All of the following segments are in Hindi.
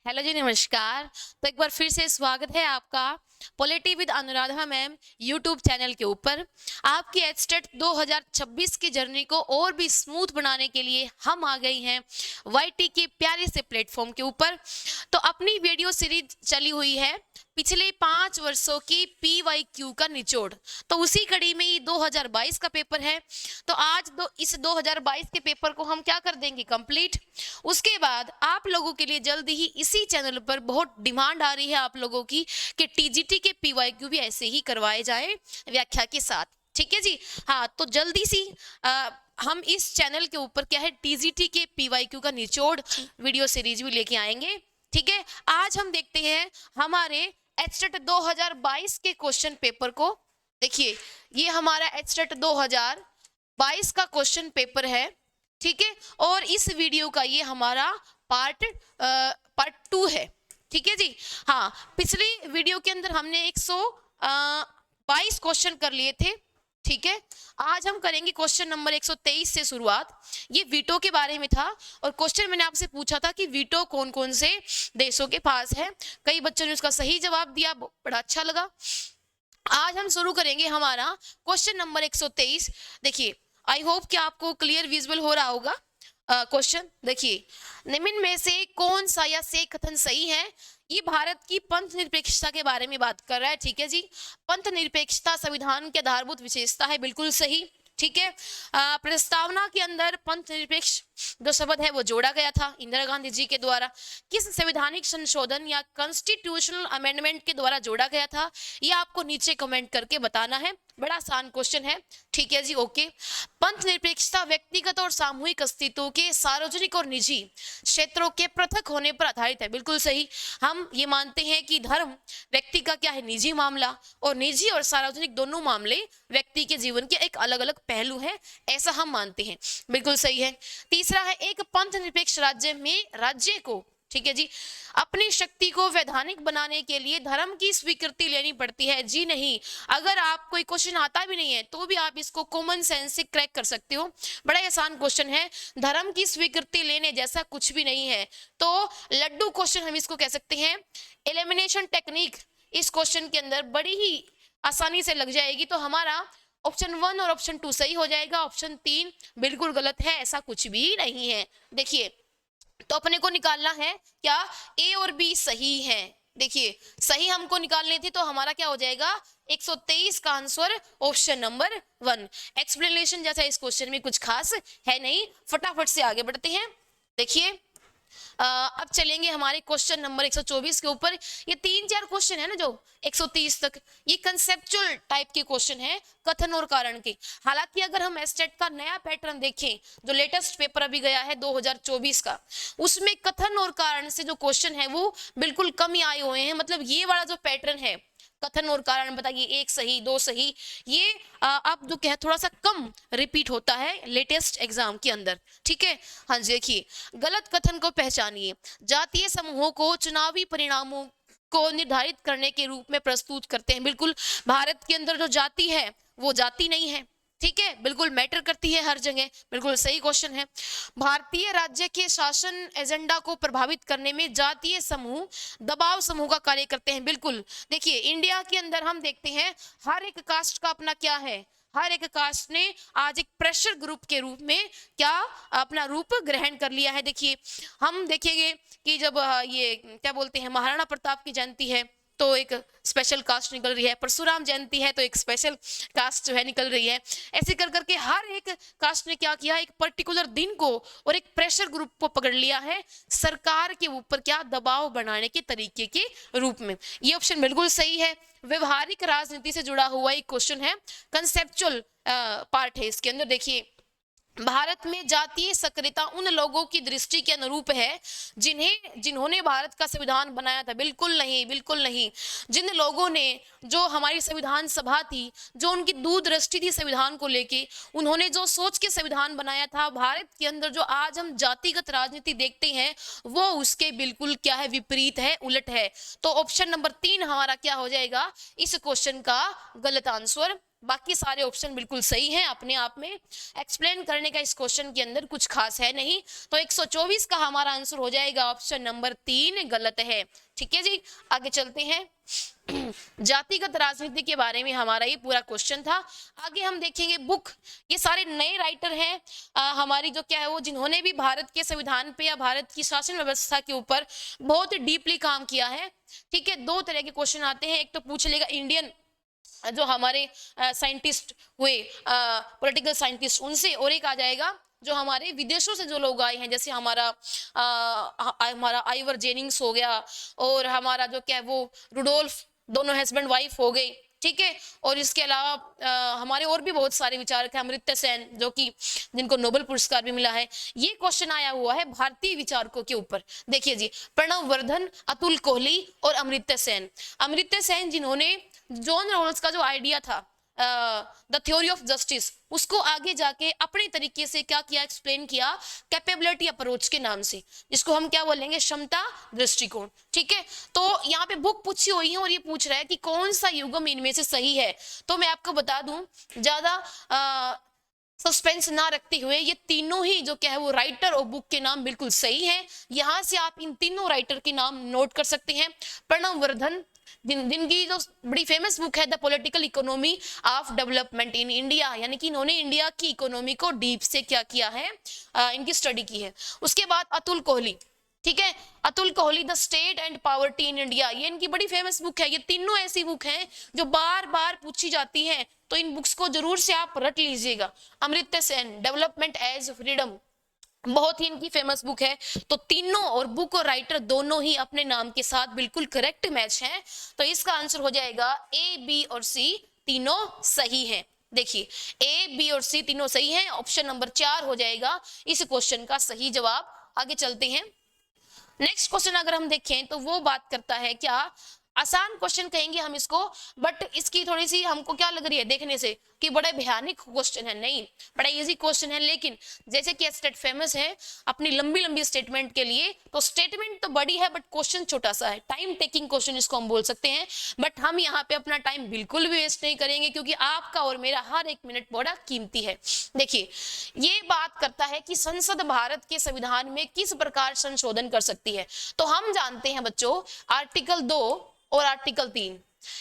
हेलो जी, नमस्कार। तो एक बार फिर से स्वागत है आपका polity with Anuradha ma'am YouTube channel के ऊपर। आपकी एचटेट 2026 की जर्नी को और भी स्मूथ बनाने के लिए हम आ गई हैं वाईटी के प्यारे से प्लेटफॉर्म के ऊपर। तो अपनी वीडियो सीरीज चली हुई है पिछले 5 वर्षों की PYQ का निचोड़। तो उसी कड़ी में ये 2022 का पेपर है। तो आज इस 2022 के पेपर को हम क्या कर देंगे कंप्लीट। उसके बाद आप लोगों के लिए जल्दी ही इसी चैनल पर बहुत डिमांड आ रही है आप लोगों की कि TGT के PYQ भी ऐसे ही करवाए जाए व्याख्या के साथ। ठीक है जी। हाँ, तो जल्दी सी हम इस चैनल के ऊपर क्या है TGT के PYQ का निचोड़ वीडियो सीरीज भी लेके आएंगे। ठीक है, आज हम देखते हैं हमारे एचटेट 2022 के क्वेश्चन पेपर को। देखिए, ये हमारा एचटेट 2022 का क्वेश्चन पेपर है। ठीक है, और इस वीडियो का ये हमारा पार्ट 2 है। ठीक है जी। हाँ, पिछली वीडियो के अंदर हमने 122 क्वेश्चन कर लिए थे। ठीक है, आज हम करेंगे क्वेश्चन नंबर 123 से शुरुआत। ये वीटो के बारे में था और क्वेश्चन मैंने आपसे पूछा था कि वीटो कौन कौन से देशों के पास है। कई बच्चों ने उसका सही जवाब दिया, बड़ा अच्छा लगा। आज हम शुरू करेंगे हमारा क्वेश्चन नंबर 123। देखिए, आई होप कि आपको क्लियर विजुअल हो रहा होगा। क्वेश्चन देखिए, निम्न में से कौन सा या से कथन सही है। ये भारत की पंथ निरपेक्षता के बारे में बात कर रहा है। ठीक है जी, पंथ निरपेक्षता संविधान की आधारभूत विशेषता है, बिल्कुल सही। ठीक है, प्रस्तावना के अंदर पंथ निरपेक्ष जो शब्द है वो जोड़ा गया था इंदिरा गांधी जी के द्वारा। किस संवैधानिक संशोधन या कॉन्स्टिट्यूशनल अमेंडमेंट के द्वारा जोड़ा गया था, ये आपको नीचे कमेंट करके बताना है। बड़ा आसान क्वेश्चन है। ठीक है जी, ओके। पंथ निरपेक्षता व्यक्तिगत और सामूहिक अस्तित्व के सार्वजनिक और निजी क्षेत्रों के पृथक होने पर आधारित है, बिल्कुल सही। हम ये मानते हैं कि धर्म व्यक्ति का क्या है, निजी मामला, और निजी और सार्वजनिक दोनों मामले व्यक्ति के जीवन के एक अलग अलग पहलू है, ऐसा हम मानते हैं, बिल्कुल सही है। तीसरा है, एक पंथ निरपेक्ष राज्य में राज्य को, ठीक है जी, अपनी शक्ति को वैधानिक बनाने के लिए धर्म की स्वीकृति लेनी पड़ती है। जी नहीं, अगर आप कोई क्वेश्चन आता भी नहीं है तो भी आप इसको कॉमन सेंस से क्रैक कर सकते हो। बड़ा आसान क्वेश्चन है, धर्म की स्वीकृति लेने जैसा कुछ भी नहीं है। तो लड्डू क्वेश्चन हम इसको कह सकते हैं। एलिमिनेशन टेक्निक इस क्वेश्चन के अंदर बड़ी ही आसानी से लग जाएगी। तो हमारा ऑप्शन 1 और ऑप्शन 2 सही हो जाएगा, ऑप्शन 3 बिल्कुल गलत है, ऐसा कुछ भी नहीं है। देखिए, तो अपने को निकालना है क्या, ए और बी सही है। देखिए, सही हमको निकालने थे तो हमारा क्या हो जाएगा 123 का आंसर ऑप्शन नंबर 1। एक्सप्लेनेशन जैसा इस क्वेश्चन में कुछ खास है नहीं, फटाफट से आगे बढ़ते हैं। देखिए, अब चलेंगे हमारे क्वेश्चन नंबर 124 के ऊपर। ये 3-4 क्वेश्चन है ना जो 130 तक, ये कंसेप्चुअल टाइप के क्वेश्चन है, कथन और कारण के। हालांकि अगर हम एस्टेट का नया पैटर्न देखें जो लेटेस्ट पेपर अभी गया है 2024 का, उसमें कथन और कारण से जो क्वेश्चन है वो बिल्कुल कम ही आए हुए हैं। मतलब ये वाला जो पैटर्न है, कथन और कारण बताइए, 1 सही 2 सही, ये अब जो क्या है थोड़ा सा कम रिपीट होता है लेटेस्ट एग्जाम के अंदर। ठीक है, हाँ जी। देखिए, गलत कथन को पहचानिए। जातीय समूहों को चुनावी परिणामों को निर्धारित करने के रूप में प्रस्तुत करते हैं। बिल्कुल, भारत के अंदर जो जाति है वो जाति नहीं है। ठीक है, बिल्कुल मैटर करती है हर जगह, बिल्कुल सही क्वेश्चन है। भारतीय राज्य के शासन एजेंडा को प्रभावित करने में जातीय समूह दबाव समूह का कार्य करते हैं। बिल्कुल, देखिए इंडिया के अंदर हम देखते हैं हर एक कास्ट का अपना क्या है, हर एक कास्ट ने आज एक प्रेशर ग्रुप के रूप में क्या अपना रूप ग्रहण कर लिया है। देखिए, हम देखेंगे कि जब ये क्या बोलते हैं महाराणा प्रताप की जयंती है तो एक स्पेशल कास्ट निकल रही है, परशुराम जयंती है तो एक स्पेशल कास्ट जो है निकल रही है। ऐसे कर करके हर एक कास्ट ने क्या किया, एक पर्टिकुलर दिन को और एक प्रेशर ग्रुप को पकड़ लिया है सरकार के ऊपर क्या दबाव बनाने के तरीके के रूप में। ये ऑप्शन बिल्कुल सही है। व्यवहारिक राजनीति से जुड़ा हुआ एक क्वेश्चन है, कंसेप्चुअल पार्ट है इसके अंदर। देखिए, भारत में जातीय सक्रियता उन लोगों की दृष्टि के अनुरूप है जिन्होंने भारत का संविधान बनाया था। बिल्कुल नहीं, बिल्कुल नहीं। जिन लोगों ने, जो हमारी संविधान सभा थी, जो उनकी दूरदृष्टि थी संविधान को लेके, उन्होंने जो सोच के संविधान बनाया था, भारत के अंदर जो आज हम जातिगत राजनीति देखते हैं वो उसके बिल्कुल क्या है, विपरीत है, उलट है। तो ऑप्शन नंबर 3 हमारा क्या हो जाएगा इस क्वेश्चन का गलत आंसर। बाकी सारे ऑप्शन बिल्कुल सही हैं अपने आप में। एक्सप्लेन करने का इस क्वेश्चन के अंदर कुछ खास है नहीं, तो 124 का हमारा आंसर हो जाएगा ऑप्शन नंबर 3 गलत है। ठीक है जी, आगे चलते हैं। जातिगत राजनीति के बारे में हमारा ये पूरा क्वेश्चन था। आगे हम देखेंगे बुक, ये सारे नए राइटर हैं हमारी जो क्या है वो, जिन्होंने भी भारत के संविधान पे या भारत की शासन व्यवस्था के ऊपर बहुत डीपली काम किया है। ठीक है, दो तरह के क्वेश्चन आते हैं, एक तो पूछ लेगा इंडियन जो हमारे साइंटिस्ट हुए, पॉलिटिकल साइंटिस्ट, उनसे, और एक आ जाएगा जो हमारे विदेशों से जो लोग आए हैं, जैसे हमारा आइवर जेनिंग्स हो गया, और हमारा जो क्या है वो रुडोल्फ, दोनों हस्बैंड वाइफ हो गए। ठीक है, और इसके अलावा हमारे और भी बहुत सारे विचारक हैं, अमर्त्य सेन जो कि जिनको नोबेल पुरस्कार भी मिला है। ये क्वेश्चन आया हुआ है भारतीय विचारकों के ऊपर। देखिए जी, प्रणव वर्धन, अतुल कोहली और अमर्त्य सेन। अमर्त्य सेन जिन्होंने जॉन रॉल्स का जो आइडिया था द थ्योरी ऑफ जस्टिस, उसको आगे जाके अपने तरीके से क्या किया, एक्सप्लेन किया कैपेबिलिटी अप्रोच के नाम से, जिसको हम क्या बोलेंगे, क्षमता दृष्टिकोण। ठीक है, तो यहाँ पे बुक पूछी हुई है और ये पूछ रहा है कि कौन सा युग्म इनमें से सही है। तो मैं आपको बता दूं, ज्यादा सस्पेंस ना रखते हुए, ये तीनों ही जो क्या है वो राइटर और बुक के नाम बिल्कुल सही हैं। यहां से आप इन तीनों राइटर के नाम नोट कर सकते हैं। प्रणव वर्धन, जिनकी जो बड़ी फेमस बुक है the political economy of development in India, यानी कि इन्होंने इंडिया की इकोनॉमी को डीप से क्या किया है, इनकी स्टडी की है। उसके बाद अतुल कोहली, ठीक है, Atul Kohli the state and poverty in India, ये इनकी बड़ी फेमस बुक है। ये तीनों ऐसी बुक हैं जो बार बार पूछी जाती हैं, तो इन बुक्स को जरूर से आप रट लीजिएगा। Amartya Sen, development as freedom, बहुत ही इनकी फेमस बुक है। तो तीनों, और बुक और राइटर दोनों ही अपने नाम के साथ बिल्कुल करेक्ट मैच हैं। तो इसका आंसर हो जाएगा ए, बी और सी, तीनों सही हैं। देखिए, ए, बी और सी तीनों सही हैं। ऑप्शन नंबर 4 हो जाएगा इस क्वेश्चन का सही जवाब। आगे चलते हैं। नेक्स्ट क्वेश्चन अगर हम देखें तो वो बात करता है, क्या आसान क्वेश्चन कहेंगे हम इसको, बट इसकी थोड़ी सी हमको क्या लग रही है देखने से कि बड़े भयानक क्वेश्चन है, नहीं, बड़ा इजी क्वेश्चन है। लेकिन जैसे कि स्टेट फेमस है अपनी लंबी लंबी स्टेटमेंट के लिए, तो स्टेटमेंट तो बड़ी है बट क्वेश्चन छोटा सा है, टाइम टेकिंग क्वेश्चन इसको हम बोल सकते हैं। बट हम यहाँ पे अपना टाइम बिल्कुल भी वेस्ट नहीं करेंगे, क्योंकि आपका और मेरा हर एक मिनट बड़ा कीमती है। देखिए, ये बात करता है कि संसद भारत के संविधान में किस प्रकार संशोधन कर सकती है। तो हम जानते हैं बच्चों, आर्टिकल 2 और आर्टिकल 3,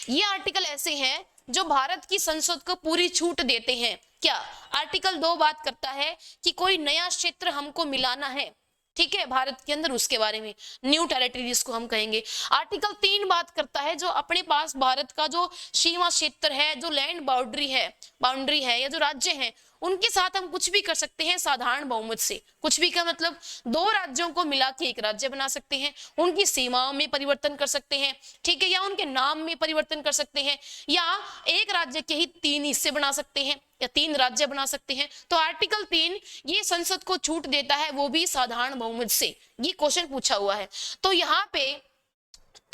ये आर्टिकल ऐसे हैं जो भारत की संसद को पूरी छूट देते हैं। क्या आर्टिकल 2 बात करता है कि कोई नया क्षेत्र हमको मिलाना है, ठीक है, भारत के अंदर, उसके बारे में न्यू टेरिटरी जिसको हम कहेंगे। आर्टिकल 3 बात करता है जो अपने पास भारत का जो सीमा क्षेत्र है, जो लैंड बाउंड्री है या जो राज्य है, उनके साथ हम कुछ भी कर सकते हैं साधारण बहुमत से। कुछ भी का मतलब, दो राज्यों को मिला के एक राज्य बना सकते हैं, उनकी सीमाओं में परिवर्तन कर सकते हैं, ठीक है, या उनके नाम में परिवर्तन कर सकते हैं, या एक राज्य के ही 3 हिस्से बना सकते हैं या 3 राज्य बना सकते हैं। तो आर्टिकल 3 ये संसद को छूट देता है, वो भी साधारण बहुमत से। ये क्वेश्चन पूछा हुआ है। तो यहाँ पे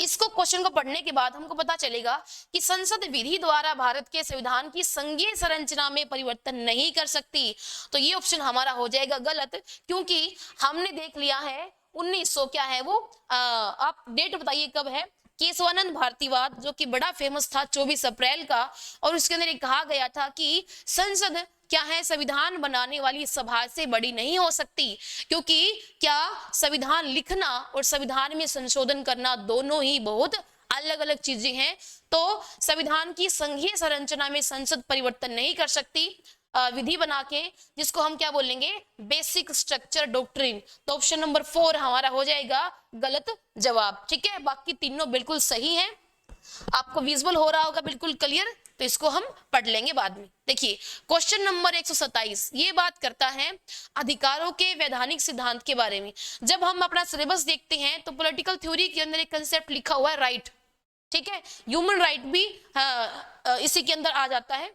इसको क्वेश्चन को पढ़ने के बाद हमको पता चलेगा कि संसद विधि द्वारा भारत के संविधान की संघीय संरचना में परिवर्तन नहीं कर सकती। तो ये ऑप्शन हमारा हो जाएगा गलत, क्योंकि हमने देख लिया है 1900 क्या है वो, आप डेट बताइए कब है, केशवानंद भारतीवाद जो कि बड़ा फेमस था 24 अप्रैल का, और उसके अंदर कहा गया था कि संसद क्या है, संविधान बनाने वाली सभा से बड़ी नहीं हो सकती, क्योंकि क्या संविधान लिखना और संविधान में संशोधन करना दोनों ही बहुत अलग अलग चीजें हैं। तो संविधान की संघीय संरचना में संसद परिवर्तन नहीं कर सकती विधि बना के, जिसको हम क्या बोलेंगे, बेसिक स्ट्रक्चर डॉक्ट्रिन। तो ऑप्शन नंबर 4 हमारा हो जाएगा गलत जवाब। ठीक है, बाकी तीनों बिल्कुल सही हैं। आपको विजुअल हो रहा होगा बिल्कुल क्लियर, तो इसको हम पढ़ लेंगे बाद में। देखिए, क्वेश्चन नंबर 127 ये बात करता है अधिकारों के वैधानिक सिद्धांत के बारे में। जब हम अपना सिलेबस देखते हैं तो पॉलिटिकल थ्योरी के अंदर एक कंसेप्ट लिखा हुआ है राइट, ठीक है, ह्यूमन राइट भी इसी के अंदर आ जाता है।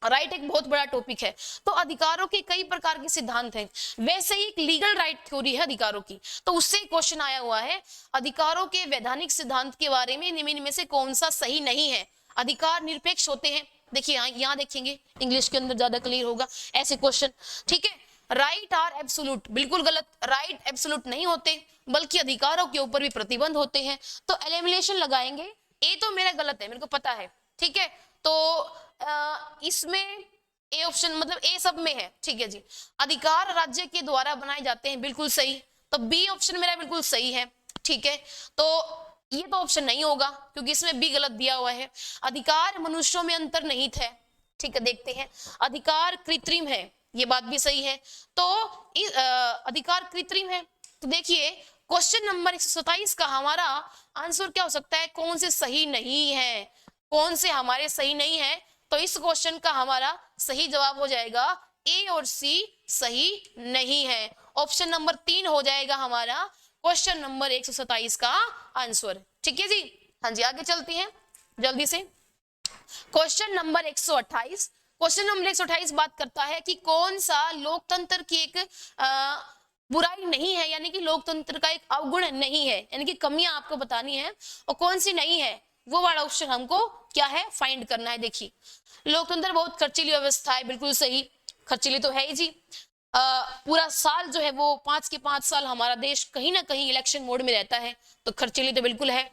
राइट एक बहुत बड़ा टॉपिक है। तो अधिकारों के कई प्रकार के सिद्धांत हैं, वैसे ही एक लीगल राइट थ्योरी है अधिकारों की, तो उससे क्वेश्चन आया हुआ है अधिकारों के वैधानिक सिद्धांत के बारे में निम्न में से कौन सा सही नहीं है। अधिकार निरपेक्ष होते हैं, देखिए यहाँ देखेंगे, इंग्लिश के अंदर ज्यादा क्लियर होगा ऐसे क्वेश्चन, ठीक है। राइट आर एब्सोल्यूट, बिल्कुल गलत, राइट एब्सोल्यूट नहीं होते, बल्कि अधिकारों के ऊपर भी प्रतिबंध होते हैं। तो एलिमिनेशन लगाएंगे, ए तो मेरा गलत है, मेरे को पता है, ठीक है। तो इसमें ए ऑप्शन मतलब ए सब में है, ठीक है जी। अधिकार राज्य के द्वारा बनाए जाते हैं, बिल्कुल सही। तो बी ऑप्शन मेरा बिल्कुल सही है, ठीक है। तो ये तो ऑप्शन नहीं होगा क्योंकि इसमें बी गलत दिया हुआ है। अधिकार मनुष्यों में अंतर्निहित है, ठीक है। देखते हैं, अधिकार कृत्रिम है, ये बात भी सही है। तो अधिकार कृत्रिम है, तो देखिए क्वेश्चन नंबर 127 का हमारा आंसर क्या हो सकता है, कौन से सही नहीं है, कौन से हमारे सही नहीं है। तो इस क्वेश्चन का हमारा सही जवाब हो जाएगा ए और सी सही नहीं है। ऑप्शन नंबर 3 हो जाएगा हमारा क्वेश्चन नंबर 127 का आंसर, ठीक है जी। हाँ जी, आगे चलती हैं जल्दी से। क्वेश्चन नंबर 128, क्वेश्चन नंबर 128 बात करता है कि कौन सा लोकतंत्र की एक बुराई नहीं है, यानी कि लोकतंत्र का एक अवगुण नहीं है, यानी कि कमियां आपको बतानी है और कौन सी नहीं है, वो वाला ऑप्शन हमको क्या है, फाइंड करना है। देखिए, लोकतंत्र बहुत खर्चीली व्यवस्था है, बिल्कुल सही, खर्चीली तो है ही जी। पूरा साल जो है वो 5 के 5 साल हमारा देश कहीं ना कहीं इलेक्शन मोड में रहता है, तो खर्चीली तो बिल्कुल है।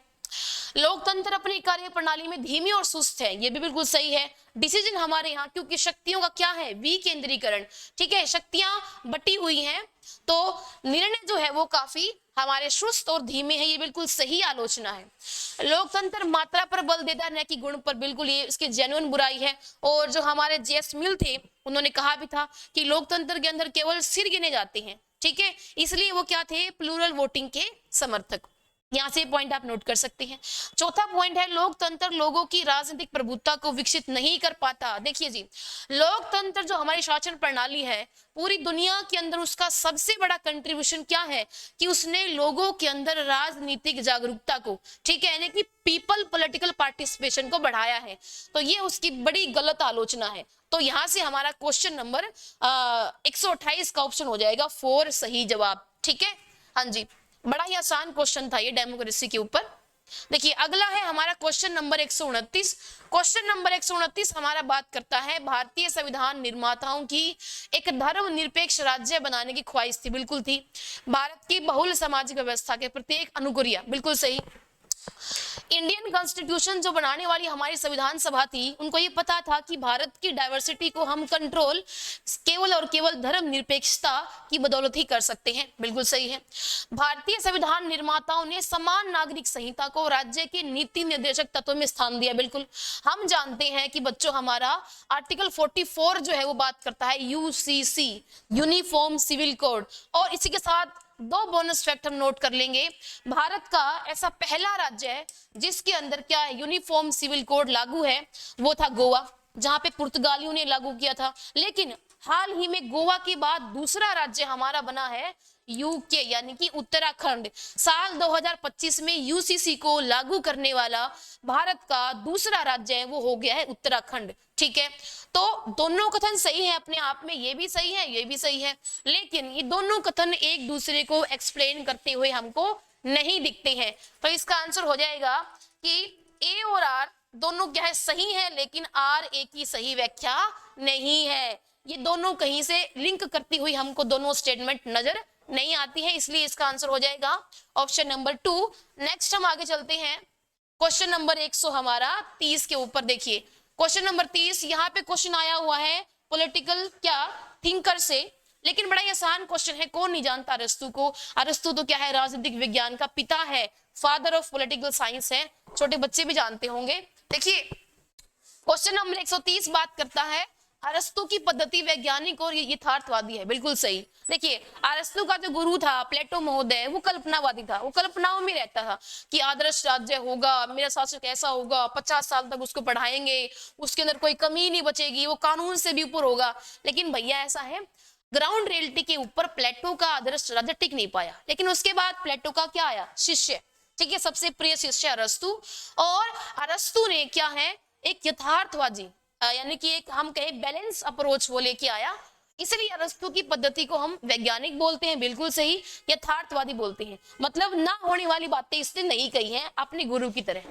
लोकतंत्र अपनी कार्य प्रणाली में धीमी और सुस्त है, ये भी बिल्कुल सही है। डिसीजन हमारे यहाँ, क्योंकि शक्तियों का क्या है, विकेंद्रीकरण, ठीक है, शक्तियां बटी हुई हैं, तो निर्णय जो है वो काफी हमारे सुस्त और धीमे हैं, ये बिल्कुल सही आलोचना है। लोकतंत्र मात्रा पर बल देता है न कि गुण पर, बिल्कुल ये इसकी जेन्युइन बुराई है। और जो हमारे जेएस मिल थे उन्होंने कहा भी था कि लोकतंत्र के अंदर केवल सिर गिने जाते हैं, ठीक है, इसलिए वो क्या थे, प्लूरल वोटिंग के समर्थक। यहाँ से पॉइंट आप नोट कर सकते हैं। चौथा पॉइंट है, लोकतंत्र लोगों की राजनीतिक प्रभुत्ता को विकसित नहीं कर पाता। देखिए जी, लोकतंत्र जो हमारी शासन प्रणाली है पूरी दुनिया के अंदर, उसका सबसे बड़ा कंट्रीब्यूशन क्या है कि उसने लोगों के अंदर राजनीतिक जागरूकता को, ठीक है, यानी कि पीपल पॉलिटिकल पार्टिसिपेशन को बढ़ाया है। तो ये उसकी बड़ी गलत आलोचना है। तो यहाँ से हमारा क्वेश्चन नंबर 128 का ऑप्शन हो जाएगा 4 सही जवाब, ठीक है। हाँ जी, बड़ा ही आसान क्वेश्चन था ये डेमोक्रेसी के ऊपर। देखिए, अगला है हमारा क्वेश्चन नंबर 129। क्वेश्चन नंबर 129 हमारा बात करता है, भारतीय संविधान निर्माताओं की एक धर्मनिरपेक्ष राज्य बनाने की ख्वाहिश थी, बिल्कुल थी। भारत की बहुल सामाजिक व्यवस्था के प्रति एक अनुक्रिया, बिल्कुल सही। इंडियन कॉन्स्टिट्यूशन जो बनाने वाली हमारी संविधान सभा थी, उनको ये पता था कि भारत की डाइवर्सिटी को हम कंट्रोल केवल और केवल धर्मनिरपेक्षता की बदौलत ही कर सकते हैं, बिल्कुल सही है। भारतीय संविधान निर्माताओं ने समान नागरिक संहिता को राज्य के नीति निर्देशक तत्वों में स्थान दिया, बिल्कुल। हम जानते हैं कि बच्चों हमारा आर्टिकल 44 जो है वो बात करता है यूसीसी, यूनिफॉर्म सिविल कोड, और इसी के साथ 2 बोनस फैक्ट हम नोट कर लेंगे। भारत का ऐसा पहला राज्य है जिसके अंदर क्या है, यूनिफॉर्म सिविल कोड लागू है, वो था गोवा, जहां पे पुर्तगालियों ने लागू किया था। लेकिन हाल ही में गोवा के बाद दूसरा राज्य हमारा बना है यूके, यानी कि उत्तराखंड। साल 2025 में यूसीसी को लागू करने वाला भारत का दूसरा राज्य है वो हो गया है उत्तराखंड, ठीक है। तो दोनों कथन सही है अपने आप में, ये भी सही है, ये भी सही है, लेकिन ये दोनों कथन एक दूसरे को एक्सप्लेन करते हुए हमको नहीं दिखते हैं। तो इसका आंसर हो जाएगा कि ए और आर दोनों क्या है, सही है, लेकिन आर ए की सही व्याख्या नहीं है। ये दोनों कहीं से लिंक करती हुई हमको दोनों स्टेटमेंट नजर नहीं आती है, इसलिए इसका आंसर हो जाएगा ऑप्शन नंबर 2। नेक्स्ट हम आगे चलते हैं क्वेश्चन नंबर 100 हमारा 30 के ऊपर। देखिए, क्वेश्चन नंबर 30, यहाँ पे क्वेश्चन आया हुआ है पॉलिटिकल क्या थिंकर से, लेकिन बड़ा ही आसान क्वेश्चन है। कौन नहीं जानता अरस्तु को? अरस्तु तो क्या है, राजनीतिक विज्ञान का पिता है, फादर ऑफ पॉलिटिकल साइंस है, छोटे बच्चे भी जानते होंगे। देखिए, क्वेश्चन नंबर 130 बात करता है अरस्तु की पद्धति वैज्ञानिक और यथार्थवादी है, बिल्कुल सही। देखिए, अरस्तु का जो गुरु था प्लेटो महोदय, वो कल्पनावादी था, वो कल्पनाओं में रहता था कि आदर्श राज्य होगा, मेरा शासक ऐसा होगा, 50 साल तक उसको पढ़ाएंगे, उसके अंदर कोई कमी नहीं बचेगी, वो कानून से भी ऊपर होगा। लेकिन भैया ऐसा है, ग्राउंड रियलिटी के ऊपर प्लेटो का आदर्श राज्य टिक नहीं पाया। लेकिन उसके बाद प्लेटो का क्या आया, शिष्य, ठीक है, सबसे प्रिय शिष्य अरस्तु। और अरस्तु ने क्या है, एक यथार्थवादी यानी कि एक हम कहे बैलेंस अप्रोच वो लेके आया, इसलिए अरस्तु की पद्धति को हम वैज्ञानिक बोलते हैं, बिल्कुल सही, यथार्थवादी बोलते हैं, मतलब ना होने वाली बातें इसने नहीं कही हैं अपने गुरु की तरह।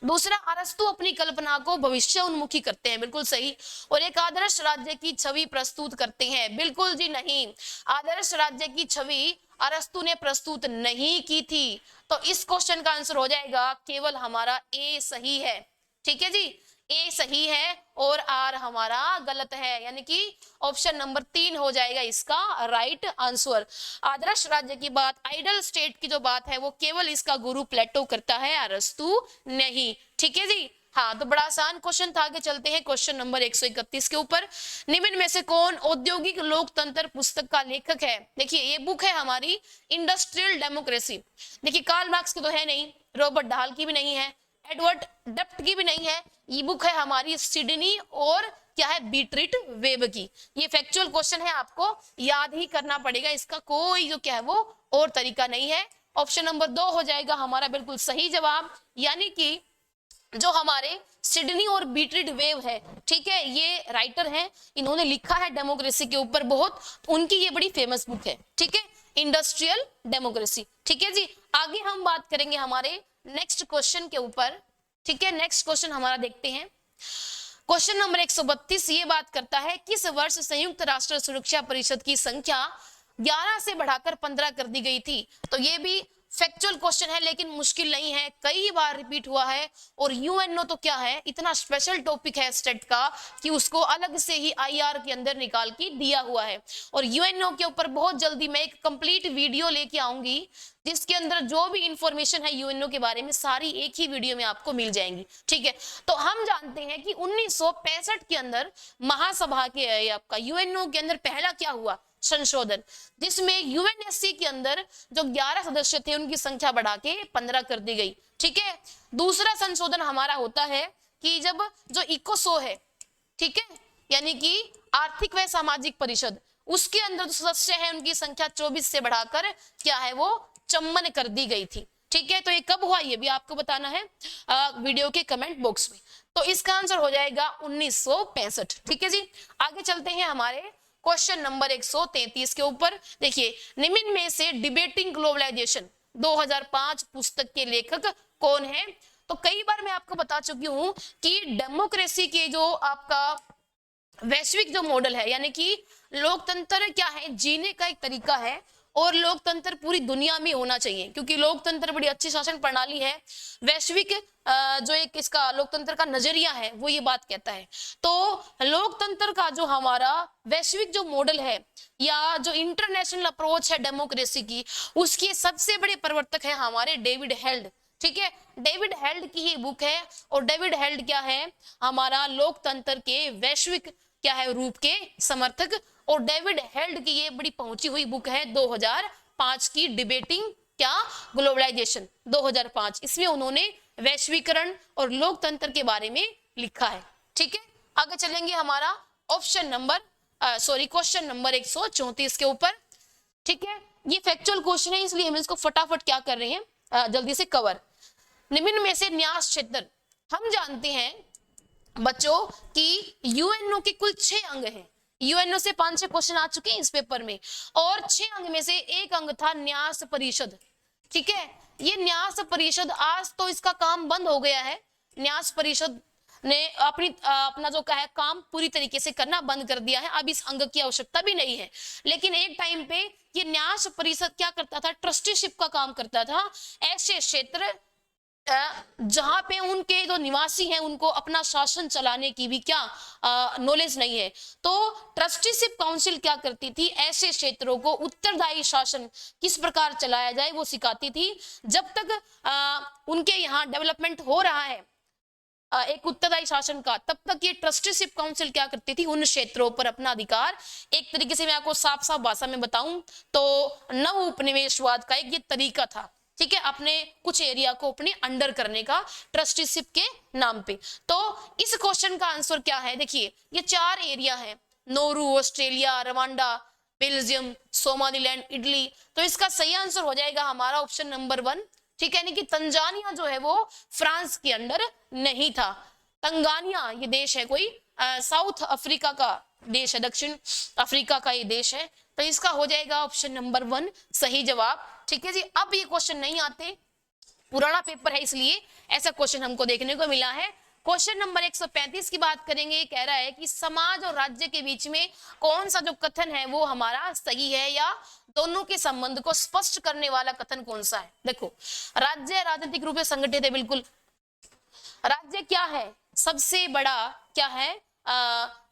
दूसरा, अरस्तु अपनी कल्पना को भविष्य उन्मुखी करते हैं, बिल्कुल सही। और एक आदर्श राज्य की छवि प्रस्तुत करते हैं, बिल्कुल जी नहीं, आदर्श राज्य की छवि अरस्तु ने प्रस्तुत नहीं की थी। तो इस क्वेश्चन का आंसर हो जाएगा केवल हमारा ए सही है, ठीक है जी। ए सही है और आर हमारा गलत है, यानी कि ऑप्शन नंबर 3 हो जाएगा इसका राइट आंसर। आदर्श राज्य की बात, आइडल स्टेट की जो बात है वो केवल इसका गुरु प्लेटो करता है, अरस्तु नहीं। ठीक है जी, हाँ तो बड़ा आसान क्वेश्चन था। आगे चलते हैं क्वेश्चन नंबर 131 के ऊपर। निम्न में से कौन औद्योगिक लोकतंत्र पुस्तक का लेखक है? देखिए ये बुक है हमारी इंडस्ट्रियल डेमोक्रेसी। देखिए कार्ल मार्क्स की तो है नहीं, रॉबर्ट डाल की भी नहीं है, एडवर्ड डेप्ट की भी नहीं है, ये बुक है हमारी सिडनी और क्या है बीट्रिट वेब की। ये फैक्चुअल क्वेश्चन है, आपको याद ही करना पड़ेगा, इसका कोई जो क्या है वो और तरीका नहीं है। ऑप्शन नंबर 2 हो जाएगा हमारा बिल्कुल सही जवाब, यानी कि जो हमारे सिडनी और बीट्रिट वेव है, ठीक है, ये राइटर हैं, इन्होंने लिखा है डेमोक्रेसी के ऊपर बहुत, उनकी ये बड़ी फेमस बुक है। ठीक है, इंडस्ट्रियल डेमोक्रेसी। ठीक है जी, आगे हम बात करेंगे हमारे नेक्स्ट क्वेश्चन के ऊपर। ठीक है, नेक्स्ट क्वेश्चन हमारा देखते हैं। क्वेश्चन नंबर 132 ये बात करता है किस वर्ष संयुक्त राष्ट्र सुरक्षा परिषद की संख्या 11 से बढ़ाकर 15 कर दी गई थी? तो ये भी फैक्चुअल क्वेश्चन है लेकिन मुश्किल नहीं है, कई बार रिपीट हुआ है। और यूएनओ तो क्या है, इतना स्पेशल टॉपिक है स्टेट का कि उसको अलग से ही आईआर के अंदर निकाल के दिया हुआ है। और यूएनओ के ऊपर बहुत जल्दी मैं एक कंप्लीट वीडियो लेके आऊंगी जिसके अंदर जो भी इंफॉर्मेशन है यूएनओ के बारे में सारी एक ही वीडियो में आपको मिल जाएंगी। ठीक है, तो हम जानते हैं कि 1965 के अंदर महासभा के आपका यूएनओ के अंदर पहला क्या हुआ संशोधन, जिसमें यूएनएससी के अंदर जो 11 सदस्य थे उनकी संख्या बढ़ा के 15 कर दी गई। ठीक है, दूसरा संशोधन हमारा होता है कि जब जो इकोसो है, ठीक है, यानी कि आर्थिक व सामाजिक परिषद, उसके अंदर जो सदस्य हैं उनकी संख्या 24 से बढ़ाकर क्या है वो 54 कर दी गई थी। ठीक है, तो ये कब हुआ ये भी आपको बताना है वीडियो के कमेंट बॉक्स में। तो इसका आंसर हो जाएगा 1965। ठीक है जी, आगे चलते हैं हमारे क्वेश्चन नंबर 133 के ऊपर। देखिए निम्न में से डिबेटिंग ग्लोबलाइजेशन 2005 पुस्तक के लेखक कौन है? तो कई बार मैं आपको बता चुकी हूं कि डेमोक्रेसी के जो आपका वैश्विक जो मॉडल है, यानी कि लोकतंत्र क्या है, जीने का एक तरीका है और लोकतंत्र पूरी दुनिया में होना चाहिए, क्योंकि लोकतंत्र बड़ी अच्छी शासन प्रणाली है। वैश्विक जो एक इसका लोकतंत्र का नजरिया है वो ये बात कहता है। तो लोकतंत्र का जो हमारा वैश्विक जो मॉडल है या जो इंटरनेशनल अप्रोच है डेमोक्रेसी की, उसके सबसे बड़े प्रवर्तक है हमारे डेविड हेल्ड। ठीक है, डेविड हेल्ड की ही बुक है। और डेविड हेल्ड क्या है, हमारा लोकतंत्र के वैश्विक क्या है रूप के समर्थक। और डेविड हेल्ड की ये बड़ी पहुंची हुई बुक है 2005 की, डिबेटिंग क्या ग्लोबलाइजेशन 2005। इसमें उन्होंने वैश्वीकरण और लोकतंत्र के बारे में लिखा है। ठीक है, आगे चलेंगे हमारा ऑप्शन नंबर क्वेश्चन नंबर 134 के ऊपर। ठीक है, ये फैक्चुअल क्वेश्चन है इसलिए हम इसको फटाफट क्या कर रहे हैं जल्दी से कवर। निम्न में से न्यास क्षेत्र, हम जानते हैं बच्चों कि यूएनओ के कुल 6 अंग हैं। यूएनओ से 5-6 क्वेश्चन आ चुके हैं इस पेपर में, और 6 अंग में से एक अंग था न्यास परिषद। ठीक है, ये न्यास परिषद आज तो इसका काम बंद हो गया है। न्यास परिषद ने अपना जो क्या है काम पूरी तरीके से करना बंद कर दिया है, अब इस अंग की आवश्यकता भी नहीं है। लेकिन एक टाइम पे ये न्यास परिषद क्या करता था, ट्रस्टीशिप का काम करता था। ऐसे क्षेत्र जहां पे उनके जो निवासी हैं उनको अपना शासन चलाने की भी क्या नॉलेज नहीं है, तो ट्रस्टीशिप काउंसिल क्या करती थी, ऐसे क्षेत्रों को उत्तरदायी शासन किस प्रकार चलाया जाए वो सिखाती थी। जब तक उनके यहाँ डेवलपमेंट हो रहा है एक उत्तरदायी शासन का, तब तक ये ट्रस्टीशिप काउंसिल क्या करती थी, उन क्षेत्रों पर अपना अधिकार, एक तरीके से मैं आपको साफ साफ भाषा में बताऊं तो नव उपनिवेशवाद का एक ये तरीका था। ठीक है, अपने कुछ एरिया को अपने अंडर करने का ट्रस्टीशिप के नाम पे। तो इस क्वेश्चन का आंसर क्या है, देखिए ये 4 एरिया है, Nauru, Australia, Rwanda, Belgium, Somaliland, Italy. तो इसका सही आंसर हो जाएगा हमारा ऑप्शन नंबर 1। ठीक है, यानी कि तंजानिया जो है वो फ्रांस के अंडर नहीं था। तंगानिया ये देश है कोई साउथ अफ्रीका का देश है, दक्षिण अफ्रीका का ये देश है। तो इसका हो जाएगा ऑप्शन नंबर 1 सही जवाब। ठीक है जी, अब ये क्वेश्चन नहीं आते, पुराना पेपर है इसलिए ऐसा क्वेश्चन हमको देखने को मिला है। क्वेश्चन नंबर 135 की बात करेंगे, कह रहा है कि समाज और राज्य के बीच में कौन सा जो कथन है वो हमारा सही है, या दोनों के संबंध को स्पष्ट करने वाला कथन कौन सा है। देखो राज्य राजनीतिक रूप से संगठित है, बिल्कुल। राज्य क्या है, सबसे बड़ा क्या है,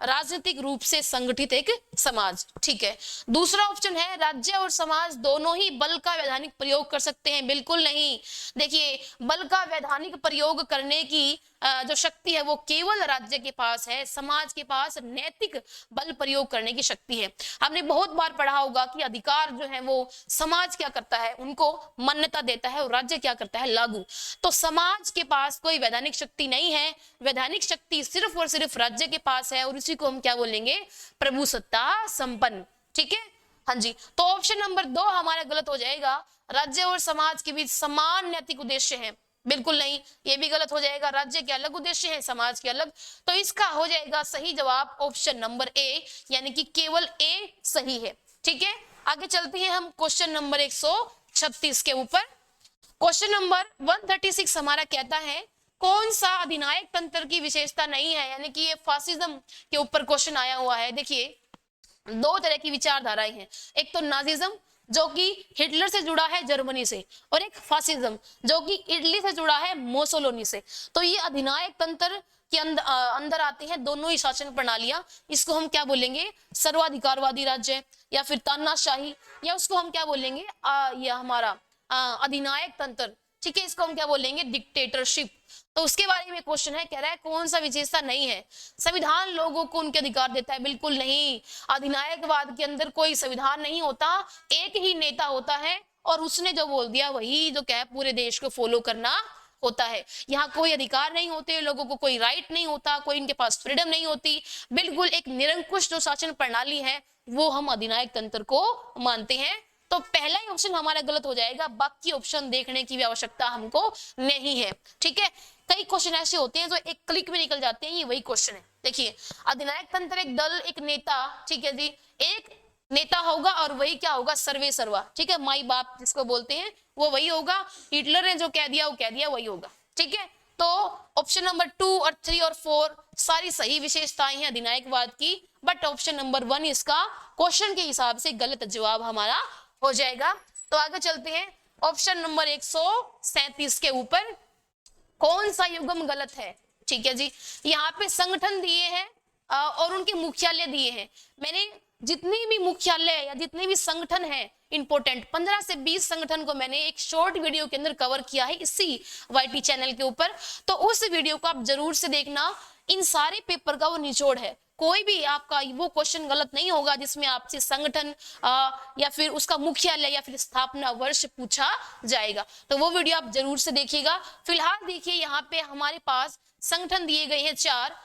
राजनीतिक रूप से संगठित एक समाज। ठीक है। दूसरा ऑप्शन है राज्य और समाज दोनों ही बल का वैधानिक प्रयोग कर सकते हैं। बिल्कुल नहीं। देखिए, बल का वैधानिक प्रयोग करने की जो शक्ति है वो केवल राज्य के पास है, समाज के पास नैतिक बल प्रयोग करने की शक्ति है। हमने बहुत बार पढ़ा होगा कि अधिकार जो है वो समाज क्या करता है, उनको मान्यता देता है, और राज्य क्या करता है, लागू। तो समाज के पास कोई वैधानिक शक्ति नहीं है, वैधानिक शक्ति सिर्फ और सिर्फ राज्य के पास है, और इसी को हम क्या बोलेंगे, प्रभुसत्ता संपन्न। ठीक है। हाँ जी, तो ऑप्शन नंबर 2 हमारा गलत हो जाएगा। राज्य और समाज के बीच समान नैतिक उद्देश्य है, बिल्कुल नहीं, ये भी गलत हो जाएगा। राज्य के अलग उद्देश्य है, समाज के अलग। तो इसका हो जाएगा सही जवाब ऑप्शन नंबर ए, यानी कि केवल ए सही है। ठीक है। आगे चलते हैं हम क्वेश्चन नंबर 136 के ऊपर। क्वेश्चन नंबर 136 हमारा कहता है कौन सा अधिनायक तंत्र की विशेषता नहीं है, यानी कि ये फासिज्म के ऊपर क्वेश्चन आया हुआ है। देखिए, दो तरह की विचारधाराएं हैं, एक तो नाजिज्म जो कि हिटलर से जुड़ा है जर्मनी से, और एक फासिज्म जो कि इटली से जुड़ा है मोसोलोनी से। तो ये अधिनायक तंत्र के अंदर आते हैं दोनों ही शासन प्रणालियां। इसको हम क्या बोलेंगे, सर्वाधिकारवादी राज्य, या फिर तानाशाही, या उसको हम क्या बोलेंगे, ये हमारा अधिनायक तंत्र। ठीक है, इसको हम क्या बोलेंगे, डिक्टेटरशिप। तो उसके बारे में क्वेश्चन है, कह रहा है कौन सा विशेषता नहीं है। संविधान लोगों को उनके अधिकार देता है, बिल्कुल नहीं। अधिनायकवाद के अंदर कोई संविधान नहीं होता, एक ही नेता होता है, और उसने जो बोल दिया वही जो क्या है पूरे देश को फॉलो करना होता है। यहाँ कोई अधिकार नहीं होते, लोगों को कोई राइट नहीं होता, कोई इनके पास फ्रीडम नहीं होती। बिल्कुल एक निरंकुश जो शासन प्रणाली है वो हम अधिनायक तंत्र को मानते हैं। तो पहला ही ऑप्शन हमारा गलत हो जाएगा, बाकी ऑप्शन देखने की भी आवश्यकता हमको नहीं है। ठीक है। कई क्वेश्चन ऐसे होते हैं जो एक क्लिक में निकल जाते हैं, ये वही क्वेश्चन है। देखिए, अधिनायक तंत्र एक दल, एक नेता, ठीक है जी, एक नेता होगा और वही क्या होगा, सर्वे सर्वा। ठीक है, माई बाप जिसको बोलते हैं वो वही होगा। हिटलर ने जो कह दिया वो कह दिया, वही होगा। ठीक है। तो ऑप्शन नंबर 2 और 3 और 4 सारी सही विशेषताएं हैं अधिनायकवाद की, बट ऑप्शन नंबर 1 इसका क्वेश्चन के हिसाब से गलत जवाब हमारा हो जाएगा। तो आगे चलते हैं ऑप्शन नंबर 137 के ऊपर, कौन सा युग्म गलत है। ठीक है जी, यहाँ पे संगठन दिए हैं और उनके मुख्यालय दिए हैं। मैंने जितने भी मुख्यालय या जितने भी संगठन हैं इंपोर्टेंट 15 से 20 संगठन को मैंने एक शॉर्ट वीडियो के अंदर कवर किया है इसी वाईटी चैनल के ऊपर, तो उस वीडियो को आप जरूर से देखना। इन सारे पेपर का वो निचोड़ है, कोई भी आपका वो क्वेश्चन गलत नहीं होगा जिसमें आपसे संगठन या फिर उसका मुख्यालय या फिर स्थापना वर्ष पूछा जाएगा। तो वो वीडियो आप जरूर से देखिएगा। फिलहाल देखिए, यहाँ पे हमारे पास संगठन दिए गए हैं 4।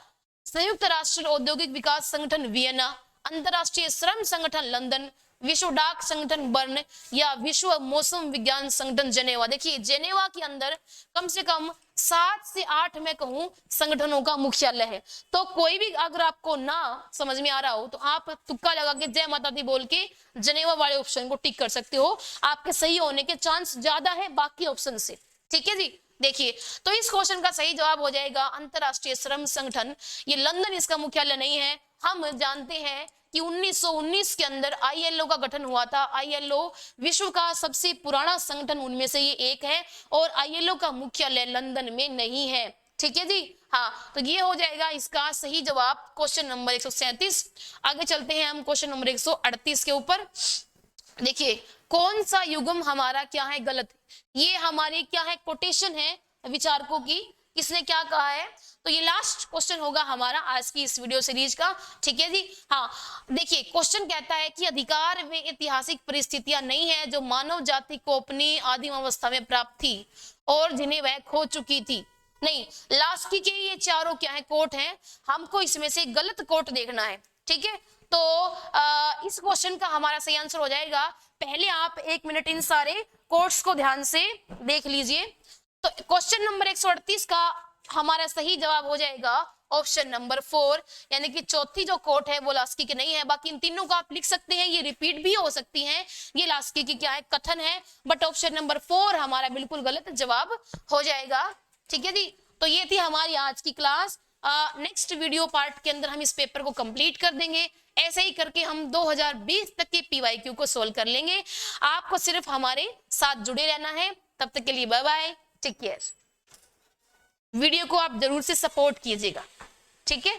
संयुक्त राष्ट्र औद्योगिक विकास संगठन वियना, अंतरराष्ट्रीय श्रम संगठन लंदन, विश्व डाक संगठन बर्न, या विश्व मौसम विज्ञान संगठन जेनेवा। देखिए, जेनेवा के अंदर कम से कम 7 से 8 मैं कहूं संगठनों का मुख्यालय है। तो कोई भी अगर आपको ना समझ में आ रहा हो तो आप तुक्का लगा के जय माता दी बोल के जेनेवा वाले ऑप्शन को टिक कर सकते हो, आपके सही होने के चांस ज्यादा है बाकी ऑप्शन से। ठीक है जी। देखिए, तो इस क्वेश्चन का सही जवाब हो जाएगा अंतरराष्ट्रीय श्रम संगठन। ये लंदन इसका मुख्यालय नहीं है। हम जानते हैं कि 1919 के अंदर आईएलओ का गठन हुआ था। आईएलओ विश्व का सबसे पुराना संगठन उनमें से ये एक है, और आईएलओ का मुख्यालय लंदन में नहीं है। ठीक है जी। हाँ, तो ये हो जाएगा इसका सही जवाब क्वेश्चन नंबर 137। आगे चलते हैं हम क्वेश्चन नंबर 138 के ऊपर। देखिए, कौन सा युग्म हमारा क्या है गलत। ये हमारे क्या है कोटेशन है विचारकों की, किसने क्या कहा है। तो ये लास्ट क्वेश्चन होगा हमारा आज की इस वीडियो सीरीज का। ठीक है जी। हाँ, देखिए क्वेश्चन कहता है कि अधिकार में ऐतिहासिक परिस्थितियां नहीं है जो मानव जाति को अपनी आदिम अवस्था में प्राप्त थी और जिन्हें वह खो चुकी थी। नहीं, लास्ट की ये चारों क्या है कोट हैं, हमको इसमें से गलत कोट देखना है। ठीक है। तो इस क्वेश्चन का हमारा सही आंसर हो जाएगा, पहले आप 1 मिनट इन सारे कोट्स को ध्यान से देख लीजिए। तो क्वेश्चन नंबर 138 का हमारा सही जवाब हो जाएगा ऑप्शन नंबर 4, यानी कि चौथी जो कोट है वो लास्की की नहीं है। बाकी इन तीनों को आप लिख सकते हैं, ये रिपीट भी हो सकती हैं, ये लास्की की क्या है कथन है, बट ऑप्शन नंबर 4 हमारा बिल्कुल गलत जवाब हो जाएगा। ठीक है जी। तो ये थी हमारी आज की क्लास। नेक्स्ट वीडियो पार्ट के अंदर हम इस पेपर को कंप्लीट कर देंगे। ऐसे ही करके हम 2020 तक के पीवाईक्यू को सोल्व कर लेंगे। आपको सिर्फ हमारे साथ जुड़े रहना है। तब तक के लिए bye bye, take care. Video को आप जरूर से सपोर्ट कीजिएगा, ठीक है।